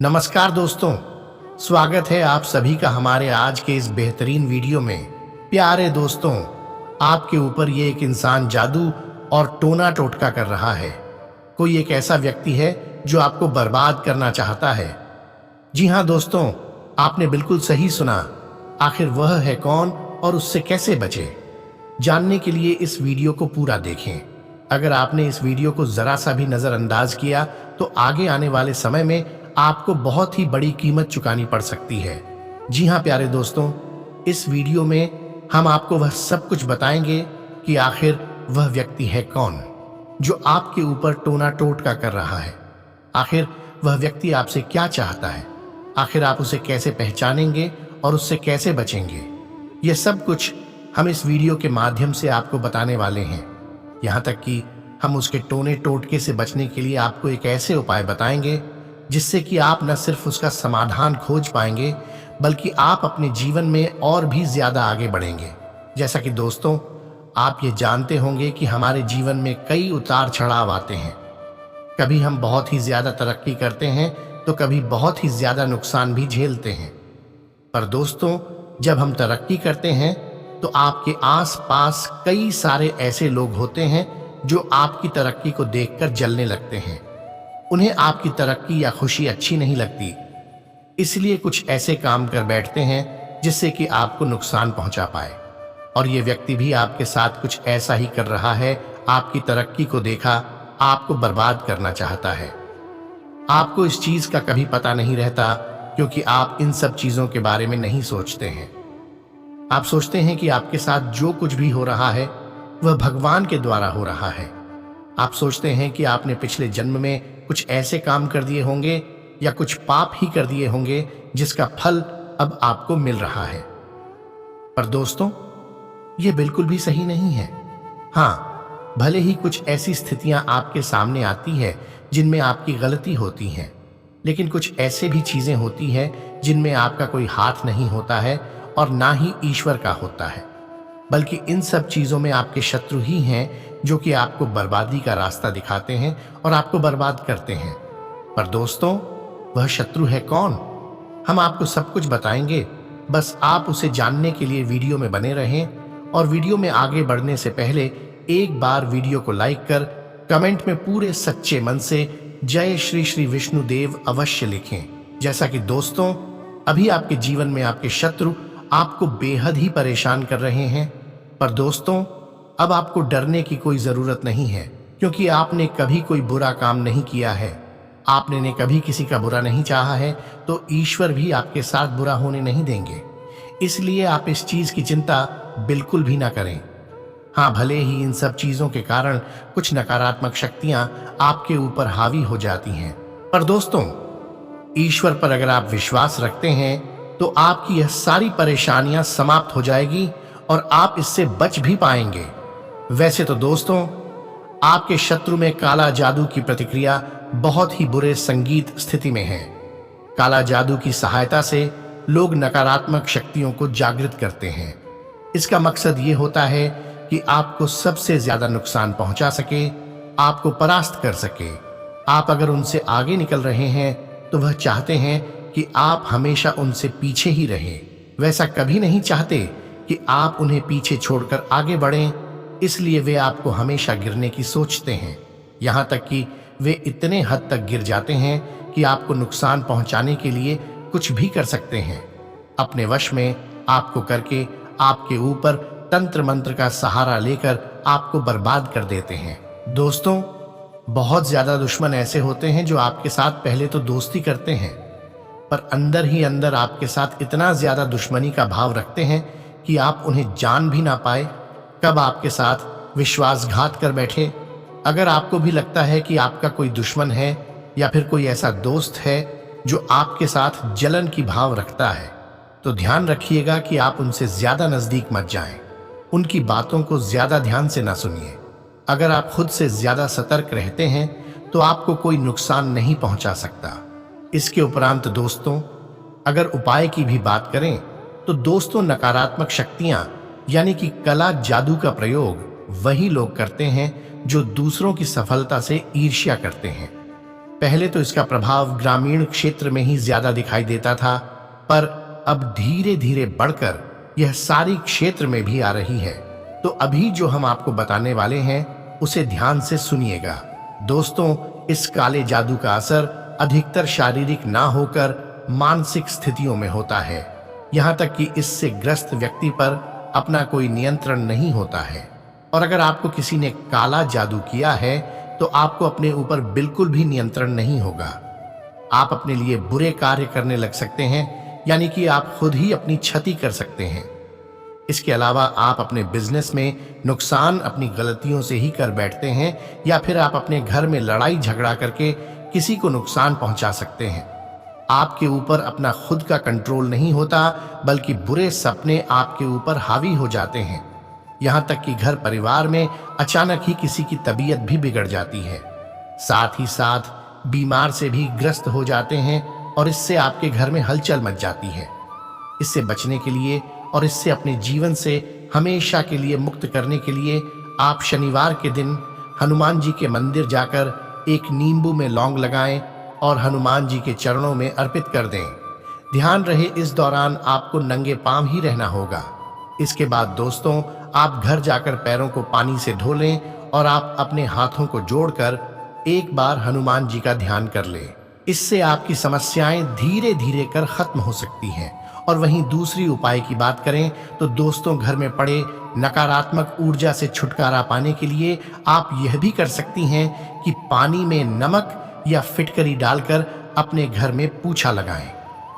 नमस्कार दोस्तों, स्वागत है आप सभी का हमारे आज के इस बेहतरीन वीडियो में। प्यारे दोस्तों, आपके ऊपर ये एक इंसान जादू और टोना टोटका कर रहा है। कोई एक ऐसा व्यक्ति है जो आपको बर्बाद करना चाहता है। जी हाँ दोस्तों, आपने बिल्कुल सही सुना। आखिर वह है कौन और उससे कैसे बचे? जानने के लिए इस वीडियो को पूरा देखें। अगर आपने इस वीडियो को जरा सा भी नजरअंदाज किया तो आगे आने वाले समय में आपको बहुत ही बड़ी कीमत चुकानी पड़ सकती है। जी हाँ प्यारे दोस्तों, इस वीडियो में हम आपको वह सब कुछ बताएंगे कि आखिर वह व्यक्ति है कौन जो आपके ऊपर टोना टोटका कर रहा है। आखिर वह व्यक्ति आपसे क्या चाहता है, आखिर आप उसे कैसे पहचानेंगे और उससे कैसे बचेंगे। यह सब कुछ हम इस वीडियो के माध्यम से आपको बताने वाले हैं। यहाँ तक कि हम उसके टोने टोटके से बचने के लिए आपको एक ऐसे उपाय बताएंगे जिससे कि आप न सिर्फ उसका समाधान खोज पाएंगे बल्कि आप अपने जीवन में और भी ज्यादा आगे बढ़ेंगे। जैसा कि दोस्तों, आप ये जानते होंगे कि हमारे जीवन में कई उतार चढ़ाव आते हैं। कभी हम बहुत ही ज्यादा तरक्की करते हैं तो कभी बहुत ही ज्यादा नुकसान भी झेलते हैं। पर दोस्तों, जब हम तरक्की करते हैं तो आपके आसपास कई सारे ऐसे लोग होते हैं जो आपकी तरक्की को देखकर जलने लगते हैं। उन्हें आपकी तरक्की या खुशी अच्छी नहीं लगती, इसलिए कुछ ऐसे काम कर बैठते हैं जिससे कि आपको नुकसान पहुंचा पाए। और ये व्यक्ति भी आपके साथ कुछ ऐसा ही कर रहा है। आपकी तरक्की को देखा, आपको बर्बाद करना चाहता है। आपको इस चीज का कभी पता नहीं रहता क्योंकि आप इन सब चीजों के बारे में नहीं सोचते हैं। आप सोचते हैं कि आपके साथ जो कुछ भी हो रहा है वह भगवान के द्वारा हो रहा है। आप सोचते हैं कि आपने पिछले जन्म में कुछ ऐसे काम कर दिए होंगे या कुछ पाप ही कर दिए होंगे जिसका फल अब आपको मिल रहा है। पर दोस्तों, यह बिल्कुल भी सही नहीं है। हाँ, भले ही कुछ ऐसी स्थितियां आपके सामने आती है जिनमें आपकी गलती होती है, लेकिन कुछ ऐसे भी चीजें होती हैं जिनमें आपका कोई हाथ नहीं होता है और ना ही ईश्वर का होता है, बल्कि इन सब चीजों में आपके शत्रु ही हैं जो कि आपको बर्बादी का रास्ता दिखाते हैं और आपको बर्बाद करते हैं। पर दोस्तों, वह शत्रु है कौन? हम आपको सब कुछ बताएंगे, बस आप उसे जानने के लिए वीडियो में बने रहें। और वीडियो में आगे बढ़ने से पहले एक बार वीडियो को लाइक कर कमेंट में पूरे सच्चे मन से जय श्री श्री विष्णुदेव अवश्य लिखें। जैसा कि दोस्तों, अभी आपके जीवन में आपके शत्रु आपको बेहद ही परेशान कर रहे हैं। पर दोस्तों, अब आपको डरने की कोई जरूरत नहीं है क्योंकि आपने कभी कोई बुरा काम नहीं किया है। आपने ने कभी किसी का बुरा नहीं चाहा है तो ईश्वर भी आपके साथ बुरा होने नहीं देंगे। इसलिए आप इस चीज की चिंता बिल्कुल भी ना करें। हाँ, भले ही इन सब चीजों के कारण कुछ नकारात्मक शक्तियां आपके ऊपर हावी हो जाती हैं, पर दोस्तों, ईश्वर पर अगर आप विश्वास रखते हैं तो आपकी यह सारी परेशानियां समाप्त हो जाएगी और आप इससे बच भी पाएंगे। वैसे तो दोस्तों, आपके शत्रु में काला जादू की प्रतिक्रिया बहुत ही बुरे संगीत स्थिति में है। काला जादू की सहायता से लोग नकारात्मक शक्तियों को जागृत करते हैं। इसका मकसद ये होता है कि आपको सबसे ज्यादा नुकसान पहुंचा सके, आपको परास्त कर सके। आप अगर उनसे आगे निकल रहे हैं तो वह चाहते हैं कि आप हमेशा उनसे पीछे ही रहें। वैसा कभी नहीं चाहते कि आप उन्हें पीछे छोड़कर आगे बढ़ें, इसलिए वे आपको हमेशा गिरने की सोचते हैं। यहाँ तक कि वे इतने हद तक गिर जाते हैं कि आपको नुकसान पहुंचाने के लिए कुछ भी कर सकते हैं। अपने वश में आपको करके आपके ऊपर तंत्र मंत्र का सहारा लेकर आपको बर्बाद कर देते हैं। दोस्तों, बहुत ज्यादा दुश्मन ऐसे होते हैं जो आपके साथ पहले तो दोस्ती करते हैं, पर अंदर ही अंदर आपके साथ इतना ज्यादा दुश्मनी का भाव रखते हैं कि आप उन्हें जान भी ना पाए कब आपके साथ विश्वासघात कर बैठे। अगर आपको भी लगता है कि आपका कोई दुश्मन है या फिर कोई ऐसा दोस्त है जो आपके साथ जलन की भाव रखता है, तो ध्यान रखिएगा कि आप उनसे ज्यादा नजदीक मत जाएं। उनकी बातों को ज्यादा ध्यान से ना सुनिए। अगर आप खुद से ज्यादा सतर्क रहते हैं तो आपको कोई नुकसान नहीं पहुंचा सकता। इसके उपरांत दोस्तों, अगर उपाय की भी बात करें तो दोस्तों, नकारात्मक शक्तियां यानी कि कला जादू का प्रयोग वही लोग करते हैं जो दूसरों की सफलता से ईर्ष्या करते हैं। पहले तो इसका प्रभाव ग्रामीण क्षेत्र में ही ज्यादा दिखाई देता था, पर अब धीरे धीरे बढ़कर यह सारी क्षेत्र में भी आ रही है। तो अभी जो हम आपको बताने वाले हैं उसे ध्यान से सुनिएगा। दोस्तों, इस काले जादू का असर अधिकतर शारीरिक ना होकर मानसिक स्थितियों में होता है। यहाँ तक कि इससे ग्रस्त व्यक्ति पर अपना कोई नियंत्रण नहीं होता है। और अगर आपको किसी ने काला जादू किया है तो आपको अपने ऊपर बिल्कुल भी नियंत्रण नहीं होगा। आप अपने लिए बुरे कार्य करने लग सकते हैं, यानी कि आप खुद ही अपनी क्षति कर सकते हैं। इसके अलावा आप अपने बिजनेस में नुकसान अपनी गलतियों से ही कर बैठते हैं, या फिर आप अपने घर में लड़ाई झगड़ा करके किसी को नुकसान पहुंचा सकते हैं। आपके ऊपर अपना खुद का कंट्रोल नहीं होता, बल्कि बुरे सपने आपके ऊपर हावी हो जाते हैं। यहाँ तक कि घर परिवार में अचानक ही किसी की तबीयत भी बिगड़ जाती है। साथ ही साथ बीमार से भी ग्रस्त हो जाते हैं और इससे आपके घर में हलचल मच जाती है। इससे बचने के लिए और इससे अपने जीवन से हमेशा के लिए मुक्त करने के लिए आप शनिवार के दिन हनुमान जी के मंदिर जाकर एक नींबू में लौंग लगाएं और हनुमान जी के चरणों में अर्पित कर दें। ध्यान रहे, इस दौरान आपको नंगे पांव ही रहना होगा। इसके बाद दोस्तों, आप घर जाकर पैरों को पानी से धो लें और आप अपने हाथों को जोड़कर एक बार हनुमान जी का ध्यान कर लें। इससे आपकी समस्याएं धीरे धीरे कर खत्म हो सकती हैं। और वहीं दूसरी उपाय की बात करें तो दोस्तों, घर में पड़े नकारात्मक ऊर्जा से छुटकारा पाने के लिए आप यह भी कर सकती हैं कि पानी में नमक या फिटकरी डालकर अपने घर में पूछा लगाएं।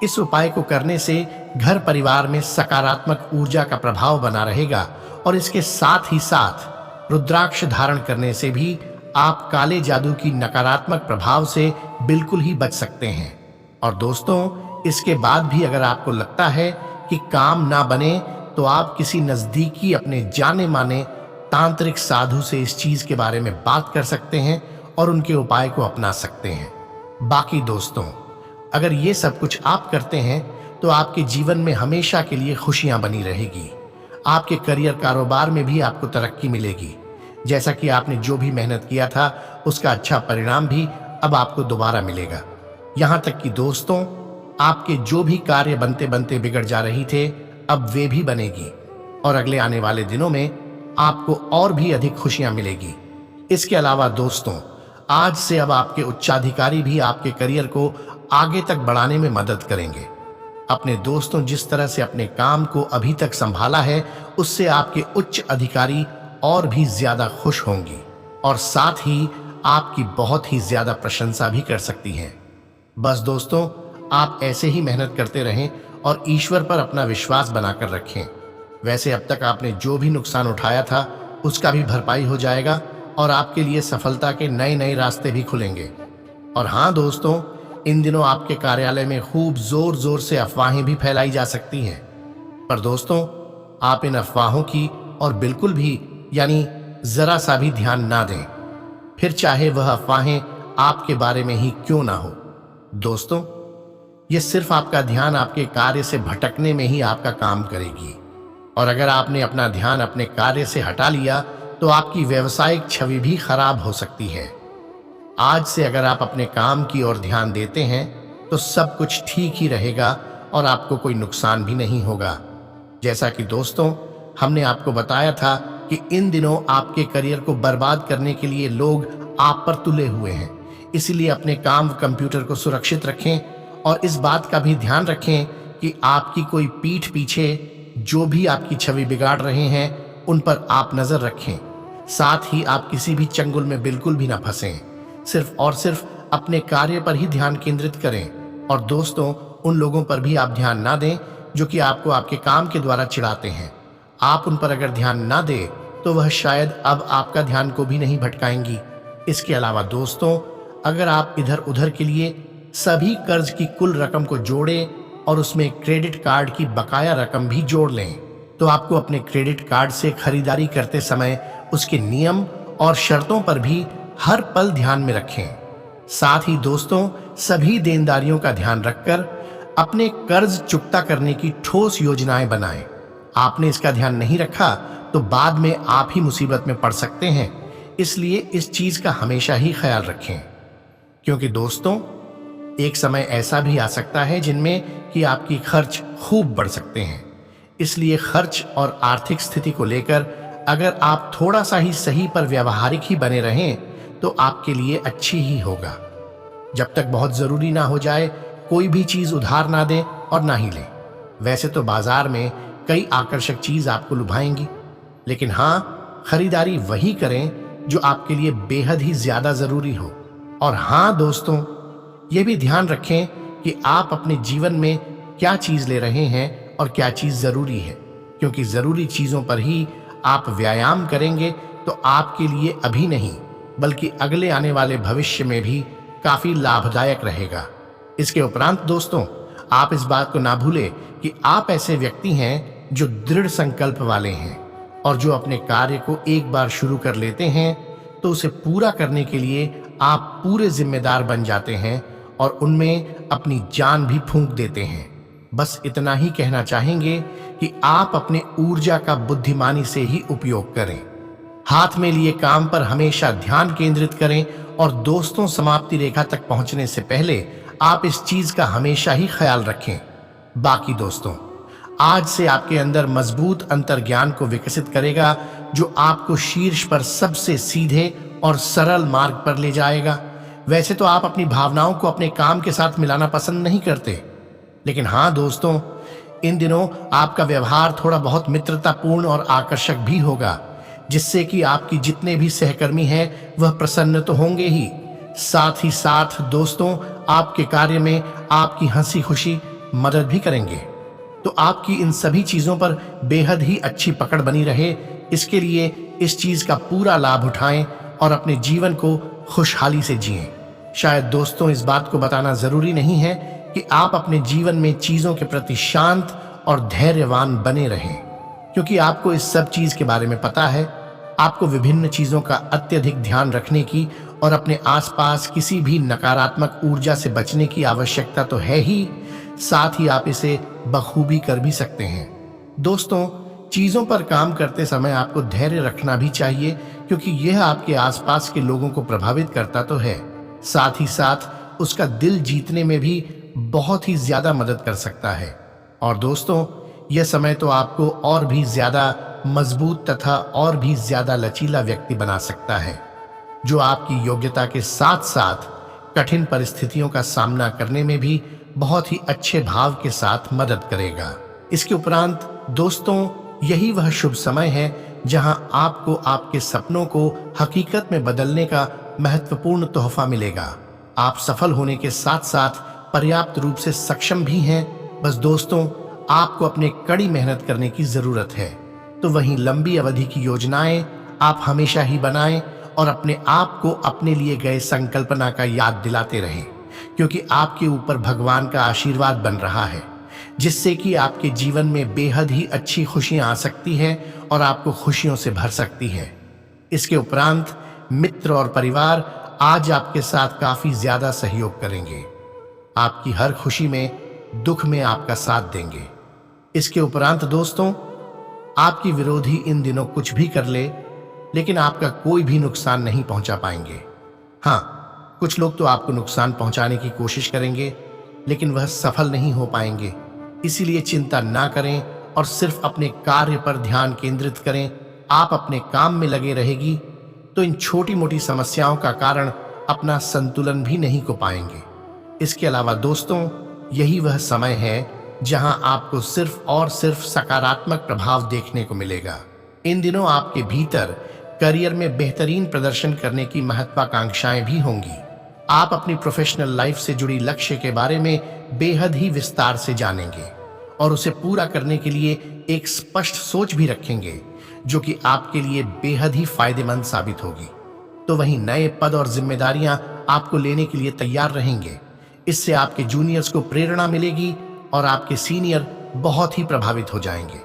इस उपाय को करने से घर परिवार में सकारात्मक ऊर्जा का प्रभाव बना रहेगा। और इसके साथ ही साथ रुद्राक्ष धारण करने से भी आप काले जादू की नकारात्मक प्रभाव से बिल्कुल ही बच सकते हैं। और दोस्तों, इसके बाद भी अगर आपको लगता है कि काम ना बने तो आप किसी नजदीकी अपने जाने माने तांत्रिक साधु से इस चीज के बारे में बात कर सकते हैं और उनके उपाय को अपना सकते हैं। बाकी दोस्तों, अगर ये सब कुछ आप करते हैं तो आपके जीवन में हमेशा के लिए खुशियां बनी रहेगी। आपके करियर कारोबार में भी आपको तरक्की मिलेगी। जैसा कि आपने जो भी मेहनत किया था उसका अच्छा परिणाम भी अब आपको दोबारा मिलेगा। यहाँ तक कि दोस्तों, आपके जो भी कार्य बनते बनते बिगड़ जा रही थे अब वे भी बनेगी और अगले आने वाले दिनों में आपको और भी अधिक खुशियां मिलेगी। इसके अलावा दोस्तों, आज से अब आपके उच्चाधिकारी भी आपके करियर को आगे तक बढ़ाने में मदद करेंगे। अपने दोस्तों, जिस तरह से अपने काम को अभी तक संभाला है उससे आपके उच्च अधिकारी और भी ज्यादा खुश होंगी और साथ ही आपकी बहुत ही ज्यादा प्रशंसा भी कर सकती हैं। बस दोस्तों, आप ऐसे ही मेहनत करते रहें और ईश्वर पर अपना विश्वास बनाकर रखें। वैसे अब तक आपने जो भी नुकसान उठाया था उसका भी भरपाई हो जाएगा और आपके लिए सफलता के नए नए रास्ते भी खुलेंगे। और हाँ दोस्तों, इन दिनों आपके कार्यालय में खूब जोर जोर से अफवाहें भी फैलाई जा सकती हैं, पर दोस्तों, आप इन अफवाहों की और बिल्कुल भी यानी जरा सा भी ध्यान ना दें, फिर चाहे वह अफवाहें आपके बारे में ही क्यों ना हो। दोस्तों, ये सिर्फ आपका ध्यान आपके कार्य से भटकने में ही आपका काम करेगी। और अगर आपने अपना ध्यान अपने कार्य से हटा लिया तो आपकी व्यावसायिक छवि भी खराब हो सकती है। आज से अगर आप अपने काम की ओर ध्यान देते हैं तो सब कुछ ठीक ही रहेगा और आपको कोई नुकसान भी नहीं होगा। जैसा कि दोस्तों, हमने आपको बताया था कि इन दिनों आपके करियर को बर्बाद करने के लिए लोग आप पर तुले हुए हैं। इसलिए अपने काम कंप्यूटर को सुरक्षित रखें और इस बात का भी ध्यान रखें कि आपकी कोई पीठ पीछे जो भी आपकी छवि बिगाड़ रहे हैं उन पर आप नजर रखें। साथ ही आप किसी भी चंगुल में बिल्कुल भी ना फंसें। सिर्फ और सिर्फ अपने कार्य पर ही ध्यान केंद्रित करें। और दोस्तों, उन लोगों पर भी आप ध्यान ना दें जो कि आपको आपके काम के द्वारा चिढ़ाते हैं। आप उन पर अगर ध्यान ना दें तो वह शायद अब आपका ध्यान को भी नहीं भटकाएंगी। इसके अलावा दोस्तों, अगर आप इधर उधर के लिए सभी कर्ज की कुल रकम को जोड़ें और उसमें क्रेडिट कार्ड की बकाया रकम भी जोड़ लें तो आपको अपने क्रेडिट कार्ड से खरीदारी करते समय उसके नियम और शर्तों पर भी हर पल ध्यान में रखें। साथ ही दोस्तों, सभी देनदारियों का ध्यान रखकर अपने कर्ज चुकता करने की ठोस योजनाएं बनाएं। आपने इसका ध्यान नहीं रखा तो बाद में आप ही मुसीबत में पड़ सकते हैं। इसलिए इस चीज का हमेशा ही ख्याल रखें, क्योंकि दोस्तों, एक समय ऐसा भी आ सकता है जिनमें कि आपकी खर्च खूब बढ़ सकते हैं। इसलिए खर्च और आर्थिक स्थिति को लेकर अगर आप थोड़ा सा ही सही पर व्यवहारिक ही बने रहें तो आपके लिए अच्छी ही होगा। जब तक बहुत जरूरी ना हो जाए, कोई भी चीज उधार ना दें और ना ही लें। वैसे तो बाजार में कई आकर्षक चीज आपको लुभाएंगी, लेकिन हाँ, खरीदारी वही करें जो आपके लिए बेहद ही ज्यादा जरूरी हो। और हाँ दोस्तों, ये भी ध्यान रखें कि आप अपने जीवन में क्या चीज ले रहे हैं और क्या चीज जरूरी है, क्योंकि जरूरी चीजों पर ही आप व्यायाम करेंगे तो आपके लिए अभी नहीं बल्कि अगले आने वाले भविष्य में भी काफी लाभदायक रहेगा। इसके उपरांत दोस्तों, आप इस बात को ना भूलें कि आप ऐसे व्यक्ति हैं जो दृढ़ संकल्प वाले हैं और जो अपने कार्य को एक बार शुरू कर लेते हैं तो उसे पूरा करने के लिए आप पूरे जिम्मेदार बन जाते हैं और उनमें अपनी जान भी फूंक देते हैं। बस इतना ही कहना चाहेंगे कि आप अपने ऊर्जा का बुद्धिमानी से ही उपयोग करें। हाथ में लिए काम पर हमेशा ध्यान केंद्रित करें और दोस्तों, समाप्ति रेखा तक पहुंचने से पहले आप इस चीज का हमेशा ही ख्याल रखें। बाकी दोस्तों, आज से आपके अंदर मजबूत अंतर्ज्ञान को विकसित करेगा जो आपको शीर्ष पर सबसे सीधे और सरल मार्ग पर ले जाएगा। वैसे तो आप अपनी भावनाओं को अपने काम के साथ मिलाना पसंद नहीं करते, लेकिन हाँ दोस्तों, इन दिनों आपका व्यवहार थोड़ा बहुत मित्रतापूर्ण और आकर्षक भी होगा, जिससे कि आपकी जितने भी सहकर्मी हैं वह प्रसन्न तो होंगे ही, साथ ही साथ दोस्तों, आपके कार्य में आपकी हंसी खुशी मदद भी करेंगे। तो आपकी इन सभी चीजों पर बेहद ही अच्छी पकड़ बनी रहे, इसके लिए इस चीज का पूरा लाभ उठाएं और अपने जीवन को खुशहाली से जिएं। शायद दोस्तों, इस बात को बताना जरूरी नहीं है कि आप अपने जीवन में चीजों के प्रति शांत और धैर्यवान बने रहें, क्योंकि आपको इस सब चीज के बारे में पता है। आपको विभिन्न चीजों का अत्यधिक ध्यान रखने की और अपने आसपास किसी भी नकारात्मक ऊर्जा से बचने की आवश्यकता तो है ही, साथ ही आप इसे बखूबी कर भी सकते हैं। दोस्तों, चीजों पर काम करते समय आपको धैर्य रखना भी चाहिए, क्योंकि यह आपके आसपास के लोगों को प्रभावित करता तो है, साथ ही साथ उसका दिल जीतने में भी बहुत ही ज्यादा मदद कर सकता है। और दोस्तों, यह समय तो आपको और भी ज्यादा मजबूत तथा और भी ज्यादा लचीला व्यक्ति बना सकता है, जो आपकी योग्यता के साथ साथ कठिन परिस्थितियों का सामना करने में भी बहुत ही अच्छे भाव के साथ मदद करेगा। इसके उपरांत दोस्तों, यही वह शुभ समय है जहां आपको आपके सपनों को हकीकत में बदलने का महत्वपूर्ण तोहफा मिलेगा। आप सफल होने के साथ साथ पर्याप्त रूप से सक्षम भी हैं। बस दोस्तों, आपको अपने कड़ी मेहनत करने की जरूरत है। तो वहीं लंबी अवधि की योजनाएं आप हमेशा ही बनाएं और अपने आप को अपने लिए गए संकल्पना का याद दिलाते रहें, क्योंकि आपके ऊपर भगवान का आशीर्वाद बन रहा है, जिससे कि आपके जीवन में बेहद ही अच्छी खुशियां आ सकती है और आपको खुशियों से भर सकती है। इसके उपरांत मित्र और परिवार आज आपके साथ काफी ज्यादा सहयोग करेंगे, आपकी हर खुशी में दुख में आपका साथ देंगे। इसके उपरांत दोस्तों, आपकी विरोधी इन दिनों कुछ भी कर ले, लेकिन आपका कोई भी नुकसान नहीं पहुंचा पाएंगे। हाँ, कुछ लोग तो आपको नुकसान पहुंचाने की कोशिश करेंगे, लेकिन वह सफल नहीं हो पाएंगे। इसीलिए चिंता ना करें और सिर्फ अपने कार्य पर ध्यान केंद्रित करें। आप अपने काम में लगे रहेगी तो इन छोटी मोटी समस्याओं का कारण अपना संतुलन भी नहीं को पाएंगे। इसके अलावा दोस्तों, यही वह समय है जहां आपको सिर्फ और सिर्फ सकारात्मक प्रभाव देखने को मिलेगा। इन दिनों आपके भीतर करियर में बेहतरीन प्रदर्शन करने की महत्वाकांक्षाएं भी होंगी। आप अपनी प्रोफेशनल लाइफ से जुड़ी लक्ष्य के बारे में बेहद ही विस्तार से जानेंगे और उसे पूरा करने के लिए एक स्पष्ट सोच भी रखेंगे, जो कि आपके लिए बेहद ही फायदेमंद साबित होगी। तो वहीं नए पद और जिम्मेदारियां आपको लेने के लिए तैयार रहेंगे। इससे आपके जूनियर्स को प्रेरणा मिलेगी और आपके सीनियर बहुत ही प्रभावित हो जाएंगे।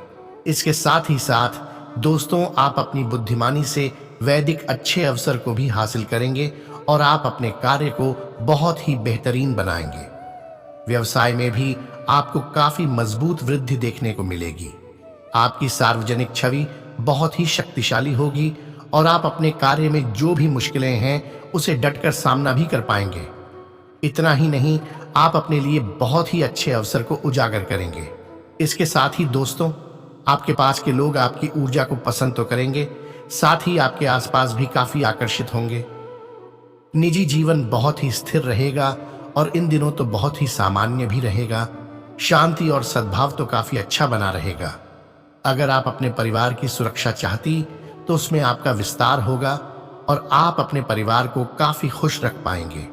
इसके साथ ही साथ दोस्तों, आप अपनी बुद्धिमानी से वैदिक अच्छे अवसर को भी हासिल करेंगे और आप अपने कार्य को बहुत ही बेहतरीन बनाएंगे। व्यवसाय में भी आपको काफी मजबूत वृद्धि देखने को मिलेगी। आपकी सार्वजनिक छवि बहुत ही शक्तिशाली होगी और आप अपने कार्य में जो भी मुश्किलें हैं उसे डटकर सामना भी कर पाएंगे। इतना ही नहीं, आप अपने लिए बहुत ही अच्छे अवसर को उजागर करेंगे। इसके साथ ही दोस्तों, आपके पास के लोग आपकी ऊर्जा को पसंद तो करेंगे, साथ ही आपके आसपास भी काफी आकर्षित होंगे। निजी जीवन बहुत ही स्थिर रहेगा और इन दिनों तो बहुत ही सामान्य भी रहेगा। शांति और सद्भाव तो काफी अच्छा बना रहेगा। अगर आप अपने परिवार की सुरक्षा चाहती तो उसमें आपका विस्तार होगा और आप अपने परिवार को काफी खुश रख पाएंगे।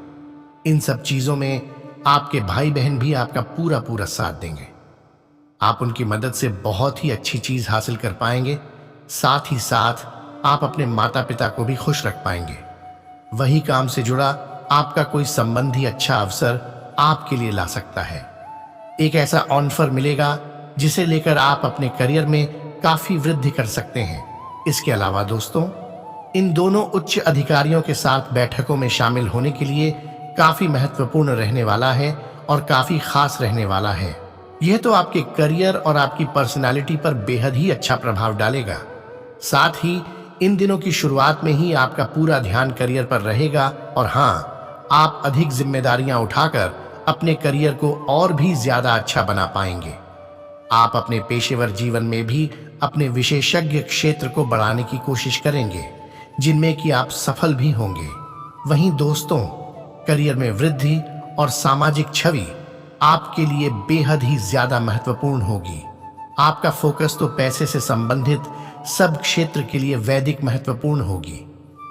इन सब चीजों में आपके भाई बहन भी आपका पूरा पूरा साथ देंगे। आप उनकी मदद से बहुत ही अच्छी चीज हासिल कर पाएंगे। साथ ही साथ आप अपने माता पिता को भी खुश रख पाएंगे। वही काम से जुड़ा आपका कोई संबंधी अच्छा अवसर आपके लिए ला सकता है। एक ऐसा ऑफर मिलेगा जिसे लेकर आप अपने करियर में काफी वृद्धि कर सकते हैं। इसके अलावा दोस्तों, इन दोनों उच्च अधिकारियों के साथ बैठकों में शामिल होने के लिए काफी महत्वपूर्ण रहने वाला है और काफी खास रहने वाला है। यह तो आपके करियर और आपकी पर्सनालिटी पर बेहद ही अच्छा प्रभाव डालेगा। साथ ही इन दिनों की शुरुआत में ही आपका पूरा ध्यान करियर पर रहेगा और हाँ, आप अधिक जिम्मेदारियां उठाकर अपने करियर को और भी ज्यादा अच्छा बना पाएंगे। आप अपने पेशेवर जीवन में भी अपने विशेषज्ञ क्षेत्र को बढ़ाने की कोशिश करेंगे, जिनमें कि आप सफल भी होंगे। वहीं दोस्तों, करियर में वृद्धि और सामाजिक छवि आपके लिए बेहद ही ज्यादा महत्वपूर्ण होगी। आपका फोकस तो पैसे से संबंधित सब क्षेत्र के लिए वैदिक महत्वपूर्ण होगी।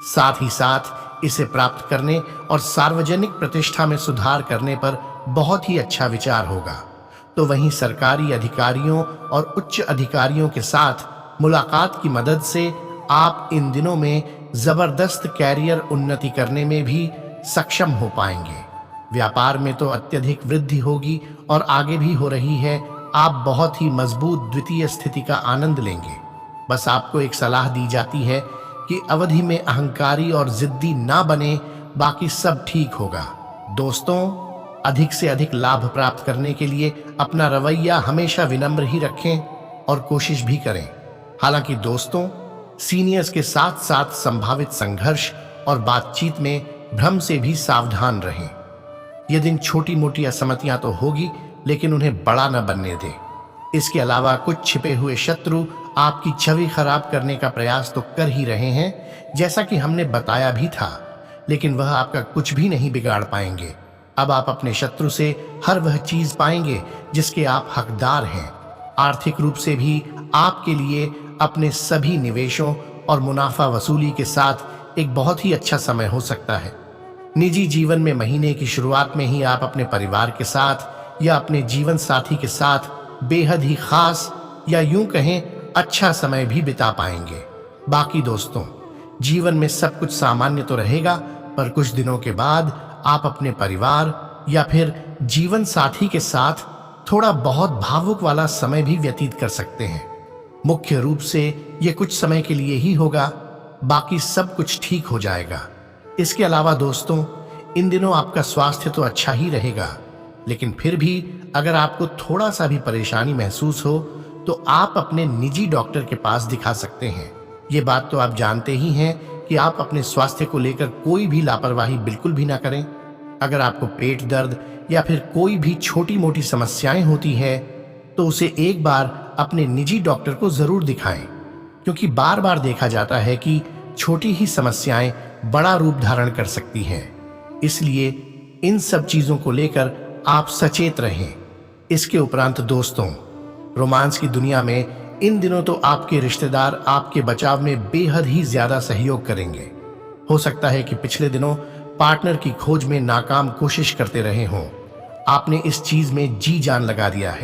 साथ ही साथ इसे प्राप्त करने और सार्वजनिक प्रतिष्ठा में सुधार करने पर बहुत ही अच्छा विचार होगा। तो वहीं सरकारी अधिकारियों और उच्च अधिकारियों के साथ मुलाकात की मदद से आप इन दिनों में जबरदस्त कैरियर उन्नति करने में भी सक्षम हो पाएंगे। व्यापार में तो अत्यधिक वृद्धि होगी और आगे भी हो रही है। आप बहुत ही मजबूत द्वितीय स्थिति का आनंद लेंगे। बस आपको एक सलाह दी जाती है कि अवधि में अहंकारी और जिद्दी ना बने, बाकी सब ठीक होगा। दोस्तों, अधिक से अधिक लाभ प्राप्त करने के लिए अपना रवैया हमेशा विनम्र ही रखें और कोशिश भी करें। हालांकि दोस्तों, सीनियर्स के साथ साथ संभावित संघर्ष और बातचीत में भ्रम से भी सावधान रहें। ये दिन छोटी मोटी असहमतियां तो होगी, लेकिन उन्हें बड़ा न बनने दें। इसके अलावा कुछ छिपे हुए शत्रु आपकी छवि खराब करने का प्रयास तो कर ही रहे हैं, जैसा कि हमने बताया भी था, लेकिन वह आपका कुछ भी नहीं बिगाड़ पाएंगे। अब आप अपने शत्रु से हर वह चीज पाएंगे जिसके आप हकदार हैं। आर्थिक रूप से भी आपके लिए अपने सभी निवेशों और मुनाफा वसूली के साथ एक बहुत ही अच्छा समय हो सकता है। निजी जीवन में महीने की शुरुआत में ही आप अपने परिवार के साथ या अपने जीवन साथी के साथ बेहद ही खास या यूं कहें अच्छा समय भी बिता पाएंगे। बाकी दोस्तों, जीवन में सब कुछ सामान्य तो रहेगा, पर कुछ दिनों के बाद आप अपने परिवार या फिर जीवन साथी के साथ थोड़ा बहुत भावुक वाला समय भी व्यतीत कर सकते हैं। मुख्य रूप से ये कुछ समय के लिए ही होगा, बाकी सब कुछ ठीक हो जाएगा। इसके अलावा दोस्तों, इन दिनों आपका स्वास्थ्य तो अच्छा ही रहेगा, लेकिन फिर भी अगर आपको थोड़ा सा भी परेशानी महसूस हो तो आप अपने निजी डॉक्टर के पास दिखा सकते हैं। ये बात तो आप जानते ही हैं कि आप अपने स्वास्थ्य को लेकर कोई भी लापरवाही बिल्कुल भी ना करें। अगर आपको पेट दर्द या फिर कोई भी छोटी मोटी समस्याएं होती है तो उसे एक बार अपने निजी डॉक्टर को जरूर दिखाएं, क्योंकि बार बार देखा जाता है कि छोटी ही समस्याएं बड़ा रूप धारण कर सकती हैं। इसलिए इन सब चीजों को लेकर आप सचेत रहें। इसके उपरांत दोस्तों, रोमांस की दुनिया में इन दिनों तो आपके रिश्तेदार आपके बचाव में बेहद ही ज्यादा सहयोग करेंगे। हो सकता है कि पिछले दिनों पार्टनर की खोज में नाकाम कोशिश करते रहे हों। आपने इस चीज में जी जान लगा दिया है।